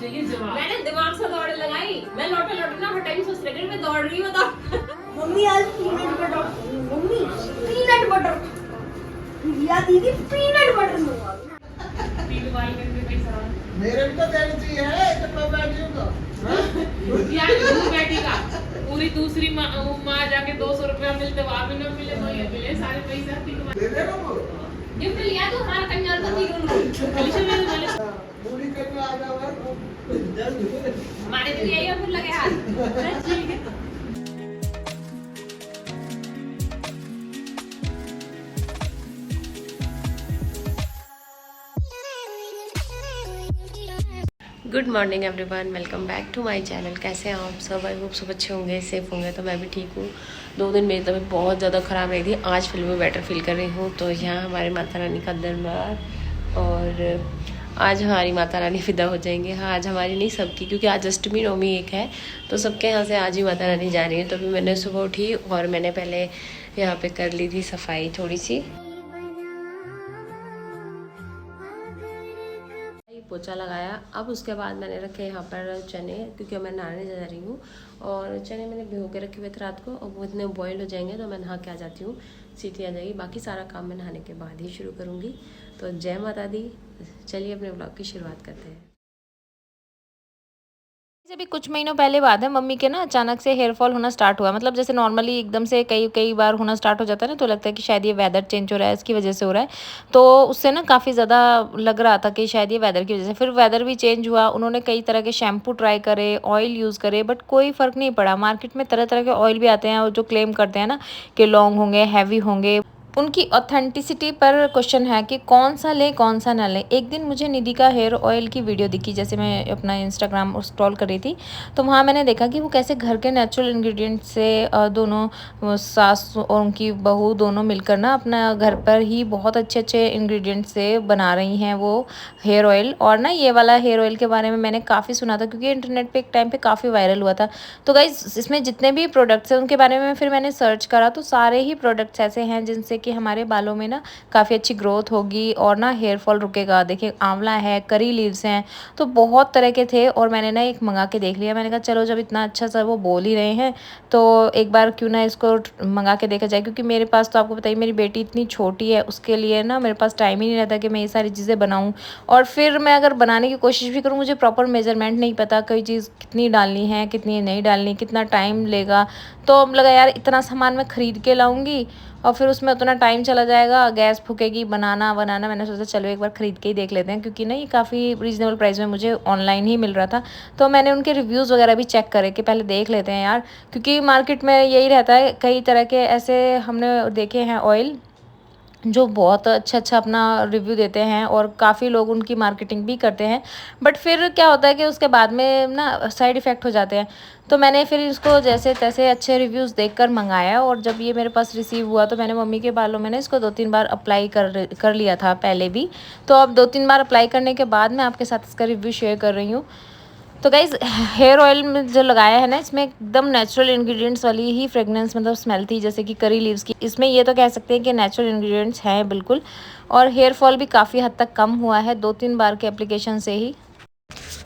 चाहिए जवाब। मैंने दिमाग से दौड़ लगाई, मैं लौटे ना हटाई सोच रही मैं दौड़ रही हूँ तो मम्मी आज peanut butter, mummy peanut butter या दीदी पीनट बटर मंगवा पीने वाले करके पैसा मेरे भी तो देनी चाहिए है जब मैं बैठी हूँ तो यार तू बैठी का पूरी दूसरी माँ जाके 200 रुपया मिलते वहाँ भी न मिले तो ये मिले सारे पैसे अपनी कमाई। दे देगा वो गिफ्ट लिया तो हमारा कंजर का तीर कलीशन में वाले पूरी करने आ जाओ हमारे भी यही और फिर लगे हाथ ठीक है। Good morning everyone, welcome back to my channel. कैसे हैं आप सब? आई होप सब अच्छे होंगे, सेफ होंगे। तो मैं भी ठीक हूँ। 2 दिन मेरी तबीयत बहुत ज़्यादा ख़राब रही थी। आज फिर मैं बेटर फील कर रही हूँ। तो यहाँ हमारे माता रानी का दरबार, और आज हमारी माता रानी फिदा हो जाएंगे। हाँ, आज हमारी नहीं, सबकी, क्योंकि आज अष्टमी नवमी एक है तो सबके यहाँ से आज ही माता रानी जा रही है। तो अभी मैंने सुबह उठी और मैंने पहले यहाँ पे कर ली थी सफाई थोड़ी सी, पोछा लगाया। अब उसके बाद मैंने रखे यहाँ पर चने, क्योंकि मैं नहाने जा रही हूँ। और चने मैंने भिगो के रखे हुए थे रात को, और वो इतने बॉईल हो जाएंगे तो मैं नहा के आ जाती हूँ, सीटी आ जाएगी। बाकी सारा काम मैं नहाने के बाद ही शुरू करूँगी। तो जय माता दी। चलिए अपने व्लॉग की शुरुआत करते हैं। अभी कुछ महीनों पहले बात है, मम्मी के ना अचानक से हेयर फॉल होना स्टार्ट हुआ। मतलब जैसे नॉर्मली एकदम से कई बार होना स्टार्ट हो जाता है ना, तो लगता है कि शायद ये वेदर चेंज हो रहा है, इसकी वजह से हो रहा है। तो उससे ना काफ़ी ज़्यादा लग रहा था कि शायद ये वेदर की वजह से। फिर वेदर भी चेंज हुआ, उन्होंने कई तरह के शैम्पू ट्राई करे, ऑयल यूज़ करे, बट कोई फ़र्क नहीं पड़ा। मार्केट में तरह तरह के ऑयल भी आते हैं और जो क्लेम करते हैं ना कि लॉन्ग होंगे, हैवी होंगे, उनकी ऑथेंटिसिटी पर क्वेश्चन है कि कौन सा लें कौन सा ना लें। एक दिन मुझे निधि का हेयर ऑयल की वीडियो दिखी, जैसे मैं अपना इंस्टाग्राम स्क्रॉल कर रही थी, तो वहाँ मैंने देखा कि वो कैसे घर के नेचुरल इंग्रेडिएंट से दोनों सास और उनकी बहू दोनों मिलकर ना अपना घर पर ही बहुत अच्छे अच्छे इंग्रेडिएंट से बना रही हैं वो हेयर ऑयल। और ना ये वाला हेयर ऑयल के बारे में मैंने काफ़ी सुना था, क्योंकि इंटरनेट पर एक टाइम पर काफ़ी वायरल हुआ था। तो गाइस, इसमें जितने भी प्रोडक्ट्स हैं उनके बारे में फिर मैंने सर्च करा, तो सारे ही प्रोडक्ट्स ऐसे हैं जिनसे कि हमारे बालों में ना काफ़ी अच्छी ग्रोथ होगी और ना हेयर फॉल रुकेगा। देखिए, आंवला है, करी लीव्स हैं, तो बहुत तरह के थे। और मैंने ना एक मंगा के देख लिया। मैंने कहा चलो, जब इतना अच्छा सा वो बोल ही रहे हैं तो एक बार क्यों ना इसको मंगा के देखा जाए। क्योंकि मेरे पास तो आपको बताइए, मेरी बेटी इतनी छोटी है, उसके लिए ना मेरे पास टाइम ही नहीं रहता कि मैं ये सारी चीज़ें बनाऊँ। और फिर मैं अगर बनाने की कोशिश भी करूँ, मुझे प्रॉपर मेजरमेंट नहीं पता, कोई चीज़ कितनी डालनी है, कितनी नहीं डालनी, कितना टाइम लेगा। तो लगा यार, इतना सामान मैं ख़रीद के लाऊंगी और फिर उसमें उतना टाइम चला जाएगा, गैस फूकेगी, बनाना। मैंने सोचा चलो एक बार ख़रीद के ही देख लेते हैं, क्योंकि ना ये काफ़ी रीज़नेबल प्राइस में मुझे ऑनलाइन ही मिल रहा था। तो मैंने उनके रिव्यूज़ वगैरह भी चेक करे कि पहले देख लेते हैं यार, क्योंकि मार्केट में यही रहता है, कई तरह के ऐसे हमने देखे हैं ऑयल जो बहुत अच्छा अपना रिव्यू देते हैं और काफ़ी लोग उनकी मार्केटिंग भी करते हैं। बट फिर क्या होता है कि उसके बाद में ना साइड इफ़ेक्ट हो जाते हैं। तो मैंने फिर इसको जैसे तैसे अच्छे रिव्यूज़ देखकर मंगाया, और जब ये मेरे पास रिसीव हुआ तो मैंने मम्मी के बालों में ना इसको 2-3 बार अप्लाई कर लिया था पहले भी। तो अब 2-3 बार अप्लाई करने के बाद मैं आपके साथ इसका रिव्यू शेयर कर रही हूँ। तो गाइज़, हेयर ऑयल में जो लगाया है ना, इसमें एकदम नेचुरल इंग्रेडिएंट्स वाली ही फ्रेगनेंस, मतलब स्मेल थी, जैसे कि करी लीव्स की। इसमें ये तो कह सकते हैं कि नेचुरल इंग्रेडिएंट्स हैं बिल्कुल। और हेयर फॉल भी काफ़ी हद तक कम हुआ है 2-3 बार के एप्लीकेशन से ही।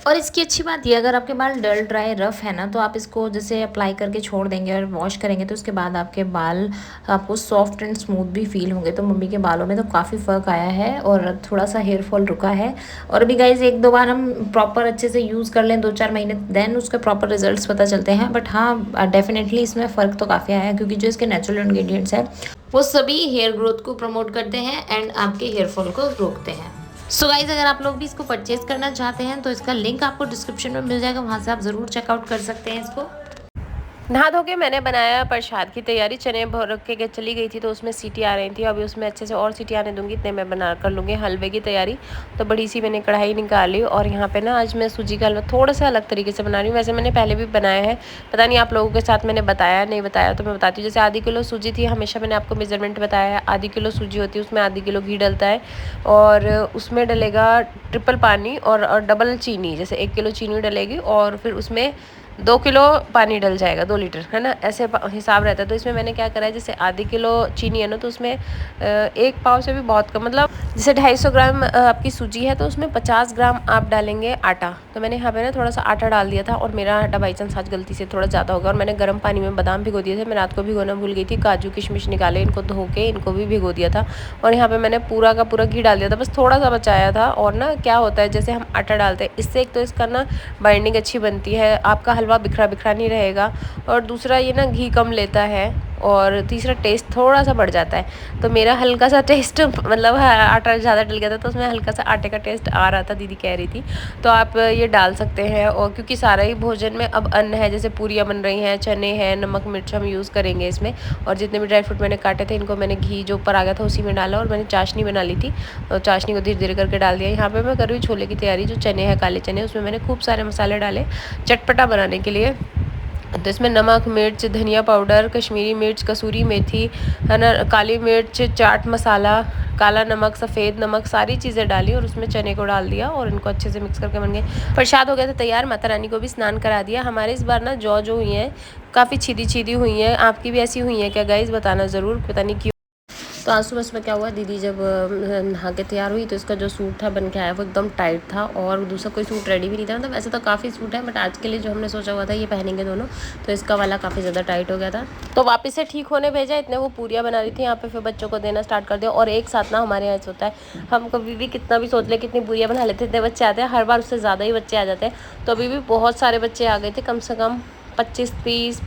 और इसकी अच्छी बात ये, अगर आपके बाल डल ड्राई रफ़ है ना, तो आप इसको जैसे अप्लाई करके छोड़ देंगे और वॉश करेंगे तो उसके बाद आपके बाल आपको सॉफ्ट एंड स्मूथ भी फील होंगे। तो मम्मी के बालों में तो काफ़ी फ़र्क आया है और थोड़ा सा हेयर फॉल रुका है। और अभी गाइज 1-2 बार हम प्रॉपर अच्छे से यूज़ कर लें, 2-4 महीने, देन उसके प्रॉपर रिजल्ट्स पता चलते हैं। बट हाँ, डेफिनेटली इसमें फ़र्क तो काफ़ी आया है, क्योंकि जो इसके नेचुरल इंग्रेडिएंट्स हैं वो सभी हेयर ग्रोथ को प्रमोट करते हैं एंड आपके हेयर फॉल को रोकते हैं। सो गाइज, अगर आप लोग भी इसको परचेज करना चाहते हैं तो इसका लिंक आपको डिस्क्रिप्शन में मिल जाएगा, वहाँ से आप ज़रूर चेकआउट कर सकते हैं इसको। नहा धो के मैंने बनाया प्रसाद की तैयारी। चने भर रख के चली गई थी तो उसमें सीटी आ रही थी। अभी उसमें अच्छे से और सीटी आने दूंगी, इतने मैं बना कर लूँगी हलवे की तैयारी। तो बड़ी सी मैंने कढ़ाई निकाली, और यहाँ पे ना आज मैं सूजी का हलवा थोड़ा सा अलग तरीके से बना रही हूँ। वैसे मैंने पहले भी बनाया है, पता नहीं आप लोगों के साथ मैंने बताया नहीं बताया, तो मैं बताती हूँ। जैसे आधी किलो सूजी थी, हमेशा मैंने आपको मेजरमेंट बताया है। आधी किलो सूजी होती है, उसमें आधी किलो घी डलता है, और उसमें डलेगा ट्रिपल पानी और डबल चीनी। जैसे 1 किलो चीनी डलेगी, और फिर उसमें 2 किलो पानी डल जाएगा, 2 लीटर, है ना, ऐसे हिसाब रहता है। तो इसमें मैंने क्या करा है, जैसे आधी किलो चीनी है ना, तो उसमें 1 पाव से भी बहुत कम, मतलब जैसे 250 ग्राम आपकी सूजी है तो उसमें 50 ग्राम आप डालेंगे आटा। तो मैंने यहाँ पे ना थोड़ा सा आटा डाल दिया था, और मेरा आटा बाई चांस आज गलती से थोड़ा ज़्यादा होगा। और मैंने गर्म पानी में बादाम भिगो दिए थे, मैं रात को भिगोना भूल गई थी। काजू किशमिश निकाले, इनको धो के इनको भी भिगो दिया था। और यहाँ पे मैंने पूरा का पूरा घी डाल दिया था, बस थोड़ा सा बचाया था। और ना क्या होता है, जैसे हम आटा डालते हैं, इससे एक तो इसका ना बाइंडिंग अच्छी बनती है, आपका हलवा बिखरा बिखरा नहीं रहेगा, और दूसरा ये ना घी कम लेता है, और तीसरा टेस्ट थोड़ा सा बढ़ जाता है। तो मेरा हल्का सा टेस्ट, मतलब आटा ज़्यादा डल गया था, तो उसमें हल्का सा आटे का टेस्ट आ रहा था, दीदी कह रही थी। तो आप ये डाल सकते हैं। और क्योंकि सारा ही भोजन में अब अन्न है, जैसे पूरियाँ बन रही हैं, चने हैं, नमक मिर्च हम यूज़ करेंगे इसमें। और जितने भी ड्राई फ्रूट मैंने काटे थे, इनको मैंने घी जो ऊपर आ गया था उसी में डाला, और मैंने चाशनी बना ली थी, और चाशनी को धीरे धीरे करके डाल दिया। यहाँ पर मैं कर रही हूँ छोले की तैयारी। जो चने हैं, काले चने, उसमें मैंने खूब सारे मसाले डाले चटपटा बनाने के लिए। तो इसमें नमक मिर्च, धनिया पाउडर, कश्मीरी मिर्च, कसूरी मेथी, है ना, काली मिर्च, चाट मसाला, काला नमक, सफ़ेद नमक, सारी चीज़ें डाली, और उसमें चने को डाल दिया, और इनको अच्छे से मिक्स करके बन गए। प्रसाद हो गया था तैयार। माता रानी को भी स्नान करा दिया। हमारे इस बार ना जौ जो हुई हैं काफ़ी छीदी छीदी हुई हैं। आपकी भी ऐसी हुई हैं क्या गाइस, बताना ज़रूर, पता नहीं क्यों। तो आज सुबह सुबह क्या हुआ, दीदी जब नहा के तैयार हुई तो इसका जो सूट था बन के आया वो एकदम टाइट था, और दूसरा कोई सूट रेडी भी नहीं था। मतलब वैसे तो काफ़ी सूट है, बट आज के लिए जो हमने सोचा हुआ था ये पहनेंगे दोनों, तो इसका वाला काफ़ी ज़्यादा टाइट हो गया था। तो वापस से ठीक होने भेजा। इतने वो पूरियाँ बना रही थी यहाँ पे, फिर बच्चों को देना स्टार्ट कर दिया। और एक साथ ना हमारे यहाँ ऐसा होता है, हम कभी भी कितना भी सोच ले कितनी पूरियाँ बना लेते, इतने बच्चे आते हैं, हर बार उससे ज़्यादा ही बच्चे आ जाते हैं। तो अभी भी बहुत सारे बच्चे आ गए थे, कम से कम 25, 30,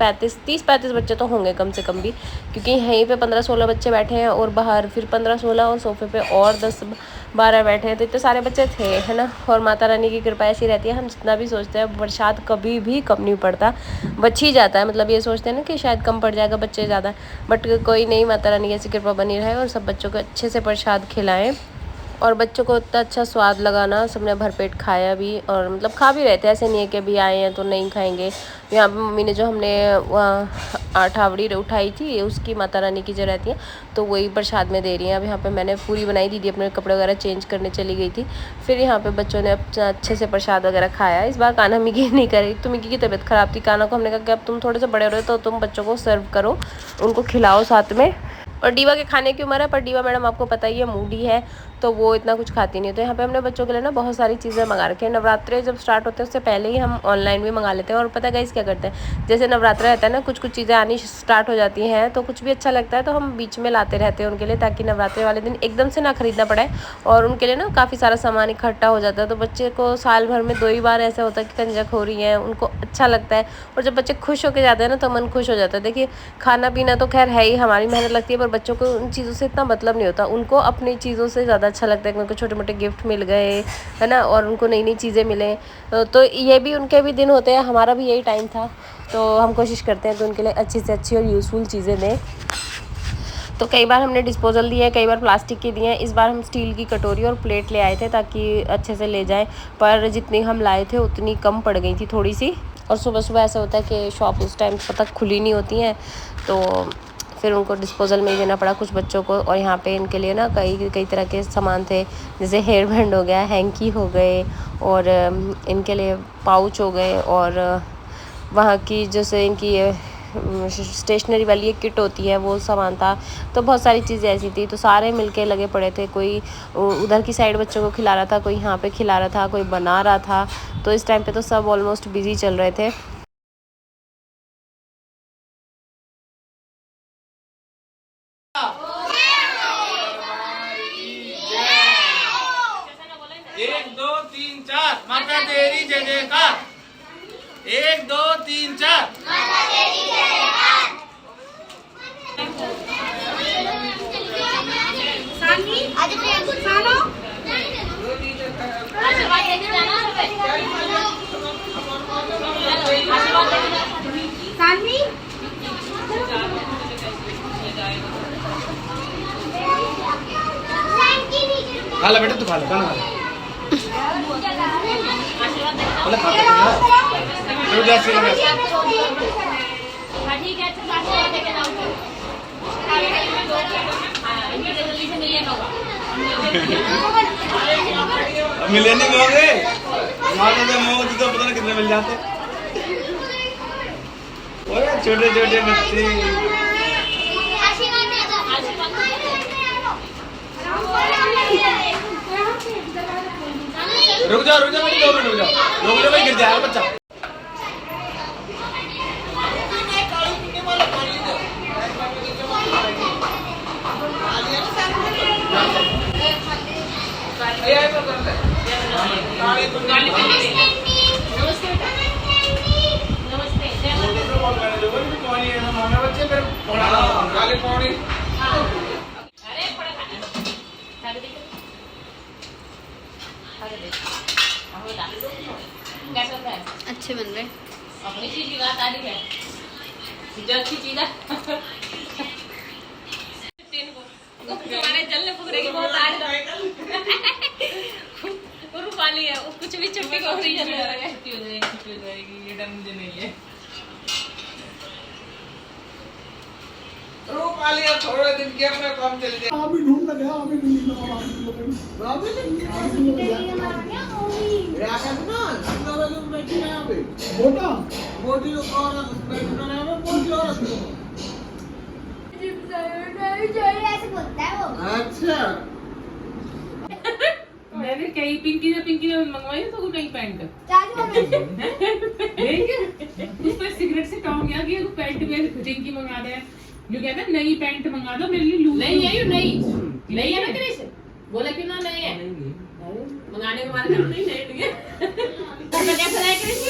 35 बच्चे तो होंगे कम से कम भी, क्योंकि यहीं पे 15-16 बच्चे बैठे हैं, और बाहर फिर 15-16, और सोफे पे और 10-12 बैठे हैं। तो इतने सारे बच्चे थे, है ना। और माता रानी की कृपा ऐसी रहती है, हम जितना भी सोचते हैं प्रसाद कभी भी कम नहीं पड़ता, बच ही जाता है। मतलब ये सोचते हैं ना कि शायद कम पड़ जाएगा, बच्चे ज़्यादा, बट कोई नहीं, माता रानी की ऐसी कृपा बनी रहे, और सब बच्चों को अच्छे से प्रसाद खिलाएँ। और बच्चों को इतना अच्छा स्वाद लगा ना, सबने भरपेट खाया भी, और मतलब खा भी रहे थे, ऐसे नहीं है कि अभी आए हैं तो नहीं खाएंगे। यहाँ पे मम्मी ने जो हमने आठावड़ी उठाई थी, उसकी माता रानी की जो रहती है, तो वही प्रसाद में दे रही हैं। अब यहाँ पे मैंने पूरी बनाई, दीदी अपने कपड़े वगैरह चेंज करने चली गई थी। फिर यहाँ पे बच्चों ने अच्छे से प्रसाद वगैरह खाया। इस बार कान्हा मिकी नहीं करी, तो मिकी की तबीयत ख़राब थी। कान्हा को हमने कहा कि अब तुम थोड़े से बड़े हो रहे हो तो तुम बच्चों को सर्व करो, उनको खिलाओ साथ में। और डीवा के खाने की उम्र है, पर डीवा मैडम आपको पता ही है मूडी है, तो वो इतना कुछ खाती नहीं है। तो यहाँ पे हमने बच्चों के लिए ना बहुत सारी चीज़ें मंगा रखी हैं। नवरात्रे जब स्टार्ट होते हैं उससे पहले ही हम ऑनलाइन भी मंगा लेते हैं। और पता है गाइस क्या करते हैं, जैसे नवरात्रा रहता है ना, कुछ कुछ चीज़ें आनी स्टार्ट हो जाती हैं, तो कुछ भी अच्छा लगता है तो हम बीच में लाते रहते हैं उनके लिए, ताकि नवरात्रे वाले दिन एकदम से ना खरीदना पड़े, और उनके लिए ना काफ़ी सारा सामान इकट्ठा हो जाता है। तो बच्चे को साल भर में 2 ही बार ऐसा होता है कि कंजक हो रही है, उनको अच्छा लगता है। और जब बच्चे खुश होकर जाते हैं ना, तो मन खुश हो जाता है। देखिए, खाना पीना तो खैर है ही, हमारी मेहनत लगती है, पर बच्चों को उन चीज़ों से इतना मतलब नहीं होता। उनको अपनी चीज़ों से ज़्यादा अच्छा लगता है कि उनको छोटे मोटे गिफ्ट मिल गए, है ना, और उनको नई नई चीज़ें मिले। तो ये भी उनके भी दिन होते हैं, हमारा भी यही टाइम था। तो हम कोशिश करते हैं कि उनके लिए अच्छी से अच्छी और यूज़फुल चीज़ें दें। तो कई बार हमने डिस्पोजल दिए, कई बार प्लास्टिक के दिए हैं। इस बार हम स्टील की कटोरी और प्लेट ले आए थे ताकि अच्छे से ले जाएं, पर जितनी हम लाए थे उतनी कम पड़ गई थी थोड़ी सी। और सुबह सुबह ऐसा होता है कि शॉप उस टाइम तक खुली नहीं होती हैं, तो फिर उनको डिस्पोजल में ही देना पड़ा कुछ बच्चों को। और यहाँ पे इनके लिए ना कई तरह के सामान थे, जैसे हेयर बैंड हो गया, हैंकी हो गए, और इनके लिए पाउच हो गए, और वहाँ की जैसे इनकी स्टेशनरी वाली एक किट होती है वो सामान था। तो बहुत सारी चीज़ें ऐसी थी, तो सारे मिलके लगे पड़े थे। कोई उधर की साइड बच्चों को खिला रहा था, कोई यहाँ पे खिला रहा था, कोई बना रहा था। तो इस टाइम पे तो सब ऑलमोस्ट बिजी चल रहे थे। एक दो तीन चार माता तेरी जय जयकार। 1 2 3 4 माता तेरी जय जयकार। सानवी आज प्रियंका सानो आशीर्वाद लेके जाना आशीर्वाद लेके जाना सानवी खा लो बेटा, तू खा लो, खाना खा लो। बोले खा लो जैसे ठीक है, अच्छा आशीर्वाद लेके जाओ। जल्दी से मिलिए मिले नहीं होंगे, तो पता नहीं कितने मिल जाते। छोटे छोटे बच्चे। रुक जाओ बेटी, 2 मिनट रुक जाओ भाई, गिर जाएगा बच्चा। अच्छे बन रहे। अपनी चीज की बात आ रही है, जो अच्छी चीज है तुम्हारे जलने फुकरे की बहुत आड़ रूपाली है, वो कुछ भी छुट्टी को फ्री जल रहा है। छुट्टी हो जाएगी, ये डर मुझे नहीं है। रूपाली अब थोड़े दिन के अपने काम चले जाए। अभी ढूंढ लगा, अभी ढूंढ लगा। बैठी है अभी मोटा मोटी लोग और बैठना है, मोटी और ऐसे बोलता है वो। अच्छा मैंने कहीं पिंकी ने मंगवाई तो वो नहीं पैंट चाचू हमें उसमें सिगरेट से टॉम गया कि वो पैंट में पिंकी मंगा दे। जो कहता है नई पैंट मंगा दो मेरे लिए, लूज नहीं है, नहीं है ना कृष्ण, बोला क्यों ना नहीं है, मंगाने के मारे नहीं है। घर पे कैसे रहे कृष्ण?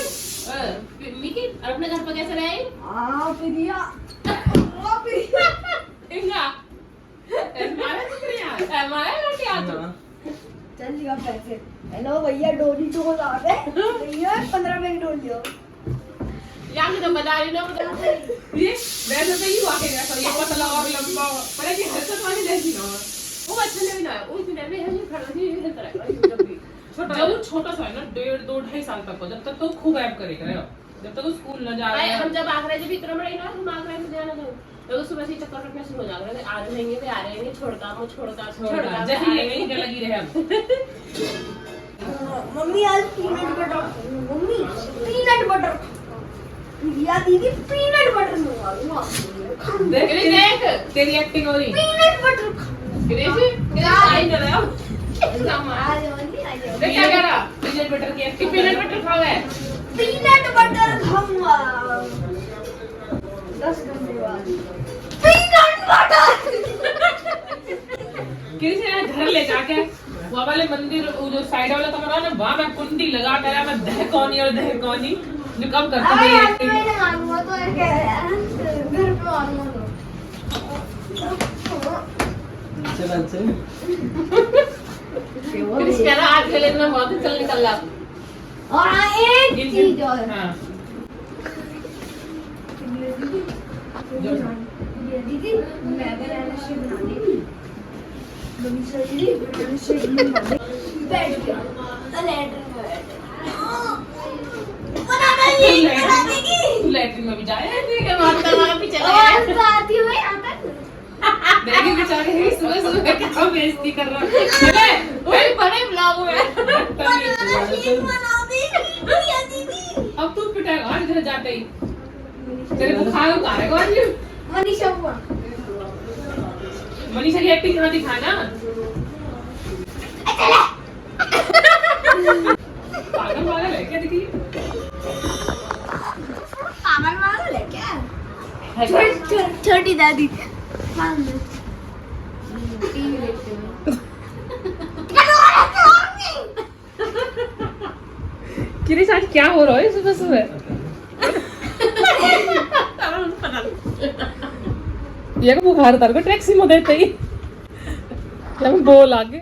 मिकी और अपने घर पे कैसे रहे? प्रिया इंगा हमारा लौटे आ तो चल लिया पैसे। हेलो भैया, डोली तो आ गए भैया, 15 मिनट डोल दियो। यहाँ की तो बता रही ना, ये वैसे तो ही वाकई जैसा ये पतला और लंबा पर ये हरकत वाली लड़की ना वो अच्छा नहीं ना, उस दिन में हम खड़ा थी ये तरह जब वो छोटा सा है ना, 1.5 2.5 साल तक हो, जब तक तो खूब ऐप करेगा, जब तक वो स्कूल न जा रहा है। हम जब आगरा जब इतना बड़ा ना, हम आगरा में जाना था तो सुबह से चक्कर कटना शुरू हो जाएगा, आज रहेंगे तो आ रहेंगे, छोड़का जैसे ये यहीं पे लगी रहे हम। मम्मी आज peanut butter, mummy peanut butter, Priya दीदी पीनट बटर मंगा लूंगा। देख तेरी एक्टिंग हो रही। पीनट बटर आई ना रहा देख क्या कह रहा, पीनट बटर की एक्टिंग। पीनट बटर खाओ है, पीनट बटर खाऊंगा 10 घंटे बाद। पीनट बटर किसी ने घर ले जाके वो वाले मंदिर, वो जो साइड वाला कमरा ना, वहाँ मैं कुंडी लगा कर मैं दहकौनी और दहकौनी जो कब करती है एक्टिंग। मैंने मांगूंगा तो घर पे मांगूंगा तो कृष्ण कह रहा आज के लिए ना बहुत चल निकल रहा। और एक चीज और हाँ दीदी, मैं बनाना शेक बनाने मम्मी सही बनाना शेक बैठ गया लैट्रिन में बनाना ही बना देगी। तू लैट्रिन में भी जाए पीछे और साथ ही में आता देखी बेचारे सुबह सुबह क्या बेइज्जती कर रहा है। वही बड़े ब्लॉग में बनाना शेक बना देगी प्रिया दीदी। अब तू पिटाएगा आज घर जाते ही, तेरे बुखार उतारेगा आज। मनीषा को मनीषा की एक्टिंग कहाँ दिखाना। पागल है क्या दिखी? पागल है क्या? छोटी दादी टीवी देखते हैं। किरिश आज क्या हो रहा है सुबह सुबह? ये बुखार उतार को टैक्सी में देते ही जब बोल आगे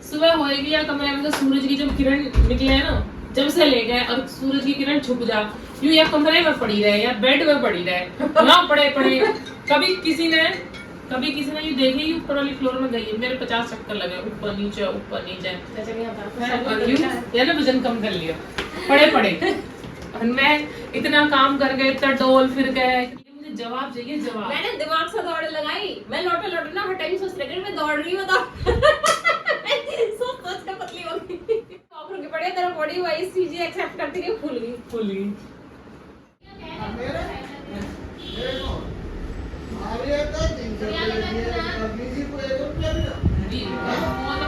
सुबह होएगी या कमरे में तो सूरज की जब किरण निकले है ना, जब से ले गए और सूरज की किरण छुप जा, यूं या कमरे में पड़ी रहे या बेड में पड़ी रहे ना पड़े कभी किसी ने यूं देखे ही ऊपर वाली फ्लोर में गई है, मेरे 50 चक्कर लगे ऊपर नीचे या ना वजन कम कर लिया पड़े और मैं इतना काम कर गए, इतना डोल फिर गए, मुझे जवाब चाहिए जवाब। मैंने दिमाग से दौड़ लगाई, मैं लौटे ना हर टाइम सोच रही मैं दौड़ रही हूँ सोच कर पतली हो गई। डॉक्टर के पड़े तेरा बॉडी वाइज चीजें एक्सेप्ट करती गई, फूल गई।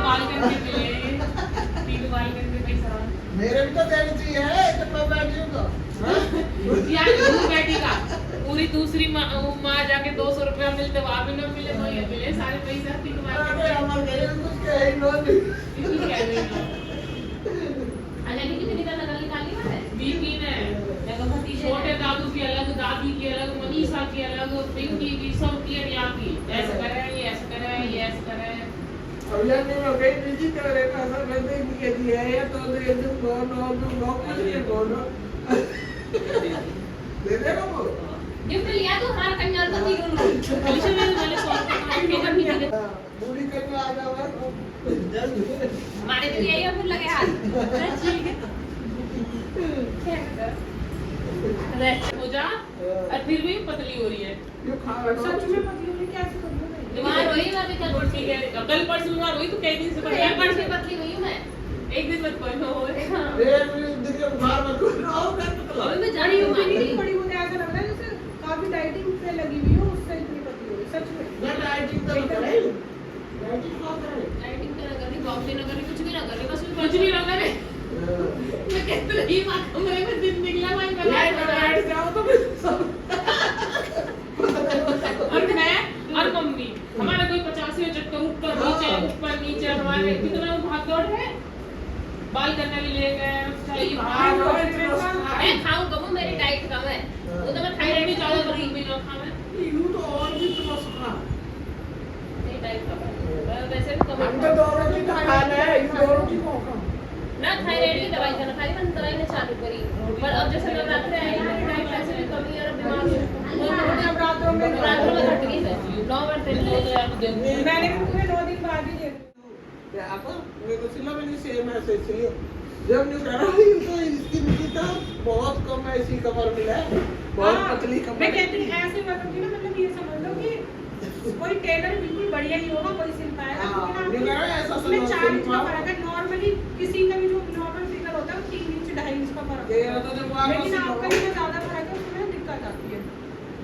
बाल करके मिले, 3 बाल करके पैसा। मेरे भी तो देनी चाहिए जब मैं बैठी हूँ तो। यार तू बैठी का पूरी दूसरी माँ जाके 200 रुपया मिलते वहाँ भी न मिले, तो ये मिले सारे पैसा 3 बाल अरे करके। हमारे घर में कुछ कहे ही नहीं। कितनी कह रही हो? अच्छा कितनी का नकल निकाली है? बीकी ने देखो भतीजे छोटे दादू की अलग, दादी की अलग, मनीषा की अलग, पिंकी की, सब की और यहाँ की। ऐसे करे, ये ऐसे करे, ये ऐसे करे। अब यार मैं कहीं बिजी कर रहे था सर मैं देख के दिया है तो दे दूंगा नो कुछ नहीं बोलो। दे देगा वो। गिफ्ट लिया तो हमारा कन्या का भी अलीशा मैंने 100 रुपये का केक पूरी करने आ जाओ जल्दी। हमारे तो यही है फिर लगे हाथ। हो जा और फिर भी पतली हो रही है। ये खा रहा सच में पतली होनी कैसे करनी है? बीमार हुई मैं अभी कल ठीक है, कल परसों बीमार हुई तो कई दिन से एक बार से पतली हुई हूँ मैं। एक दिन मत कोई हो रहे। देखिए बाहर मत करो और कर तो अभी मैं जा रही हूँ इतनी मार्केट। बड़ी मुझे ऐसा लग रहा है जैसे काफी डाइटिंग पे लगी हुई हो उससे इतनी पतली हो गई सच में। मैं डाइटिंग तो करे डाइटिंग कौन करे डाइटिंग तो ना करनी, बॉक्सिंग ना करनी, कुछ भी ना करनी, बस कुछ भी ना करे। मैं कहती रही माँ कमरे में दिन निकला वहीं पर बैठ जाओ तो और मैं और मम्मी हमारा कोई 85 चक्कर ऊपर नीचे हमारे कितना भाग दौड़ है। बाल करने ले गए चाहिए मैं खाऊंगा वो मेरी डाइट कम है। वो तो मैं थायराइड भी भी ज्यादा ज्यादा बड़ी भी ना खावे। यू तो और भी तो सुखा मेरी डाइट कम है। मैं वैसे भी कम हम तो दोनों की खाना है इन दोनों की मौका ना थायराइड की दवाई खाना खाली मैंने दवाई ने चालू करी। पर अब जैसे नवरात्रि आए हैं डाइट वैसे भी कम है और बीमार हूँ। नवरात्रों में नवरात्रों में घट गई है 9 बार तेल ले तो यार देखो मैंने भी पूरे 9 दिन बाद ही देखा। क्या आपको मेरे को सिला में नहीं सेम ऐसे इसलिए जब न्यू करा रही हूँ तो इसकी रुचि तो बहुत कम है इसी कमर मिला है बहुत पतली कमर मैं कहती हूँ ऐसे मतलब कि ना मतलब ये समझ लो कि कोई टेलर बिल्कुल बढ़िया ही होगा कोई सिल पाएगा न्यू करा ऐसा उसमें 4 इंच का फर्क है। नॉर्मली किसी का भी जो नॉर्मल फिगर होता है वो 3 इंच 2.5 इंच का फर्क ये है। तो जब लेकिन आपका जो ज्यादा फर्क है उसमें दिक्कत आती है।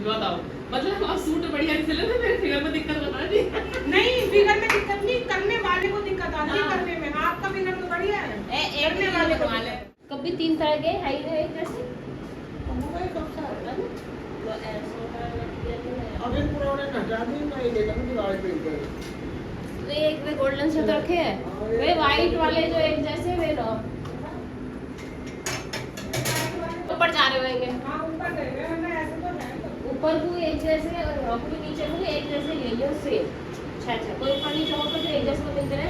बताओ मतलब आप सूट बढ़िया नहीं सिले तो मेरे फिगर में दिक्कत बता दी। नहीं फिगर में दिक्कत नहीं करने वाले को दिक्कत आती है करने में। आपका फिगर तो बढ़िया है करने वाले को वाले कभी 3 तरह के हाई है एक जैसे मोबाइल कब सा है तो ऐसा अभी पुराने हटा दी मैं देखा मुझे वाइट पे गए एक वे गोल्डन से तो रखे हैं वे वाइट वाले जो एक जैसे वे लो ऊपर जा रहे होंगे हाँ ऊपर गए हुए हैं, ऐसे तो है तो। ऊपर को एक जैसे और यहाँ को भी नीचे को एक जैसे ले लो सेम। अच्छा कोई ऊपर नीचे हो तो एक जैसे मिलते हैं